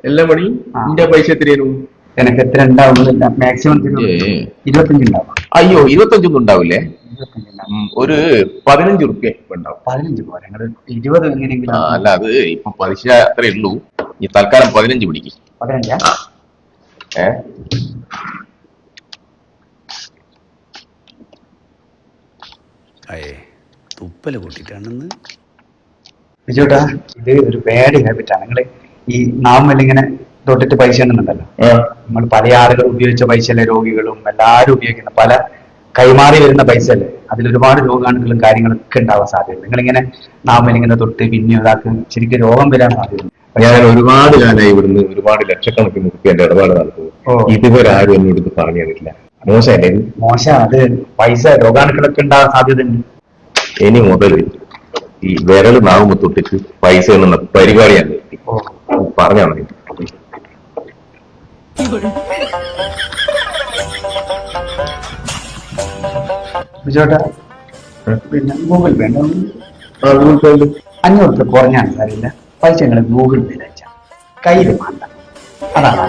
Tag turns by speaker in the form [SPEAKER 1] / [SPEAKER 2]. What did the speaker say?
[SPEAKER 1] എല്ലാ മണി നിന്റെ പൈസ എത്രയായിരുന്നു?
[SPEAKER 2] എനിക്ക് എത്ര ഉണ്ടാവുന്നില്ല, മാക്സിമം 25 ഉണ്ടാവും.
[SPEAKER 1] അയ്യോ 25 ഉണ്ടാവില്ലേ? ഒരു 15 റുപ്യ ഉണ്ടാവും.
[SPEAKER 2] 15 പോരാ, 20 എങ്ങനെയെങ്കിലും.
[SPEAKER 1] അല്ല അത് ഇപ്പൊ പലിശ അത്രേ ഉള്ളൂ. ഈ തൽക്കാലം 15 പിടിക്കും.
[SPEAKER 2] 15
[SPEAKER 3] തുപ്പല് കൂട്ടിട്ടാണെന്ന്
[SPEAKER 2] ബിജുട്ടാ, ഇത് ഒരു ബാഡ് ഹാബിറ്റാണ്. നിങ്ങള് ഈ നാമല്ലിങ്ങനെ തൊട്ടിട്ട് പൈസ ഉണ്ടെന്നുണ്ടല്ലോ, നമ്മൾ പല ആളുകൾ ഉപയോഗിച്ച പൈസ അല്ലേ, രോഗികളും എല്ലാവരും ഉപയോഗിക്കുന്ന പല കൈമാറി വരുന്ന പൈസ അല്ലേ, അതിലൊരുപാട് രോഗാണുക്കളും കാര്യങ്ങളൊക്കെ ഉണ്ടാവാൻ സാധ്യതയുണ്ട്. നിങ്ങളിങ്ങനെ നാമല്ലിങ്ങനെ തൊട്ട് പിന്നെ ഇതാക്കും, ശരിക്കും രോഗം വരാൻ സാധ്യതയുണ്ട്.
[SPEAKER 1] ഞാൻ ഒരുപാട് കാലമായി ഇവിടുന്ന് ഒരുപാട് ലക്ഷക്കണക്കിന് റുപ്യന്റെ ഇടപാട് നടത്തുന്നു. ഇതുവരെ ആരും എന്നോട് ഇത് പറഞ്ഞു തന്നിട്ടില്ല. മോശമല്ലേ?
[SPEAKER 2] മോശം. അത് പൈസ രോഗാണുക്കളൊക്കെ ഉണ്ടാവാൻ സാധ്യതയുണ്ട്.
[SPEAKER 1] ഇനി മുതൽ ഈ വിരൽ നാവുമ്പോ തൊട്ടിട്ട് പൈസ എന്നുള്ള പരിപാടിയാണ് പറഞ്ഞാൽ മതി.
[SPEAKER 2] ബിജോട്ടാ, പിന്നെ ഗൂഗിൾ പേ ഉണ്ടോ?
[SPEAKER 1] ഗൂഗിൾ പേ
[SPEAKER 2] 500 റുപ്യ കുറഞ്ഞാണ് അറിയില്ല, പൈസ നിങ്ങൾ ഗൂഗിൾ പേയിൽ അയച്ചാൽ കയ്യിൽ വേണ്ട. അതാണ്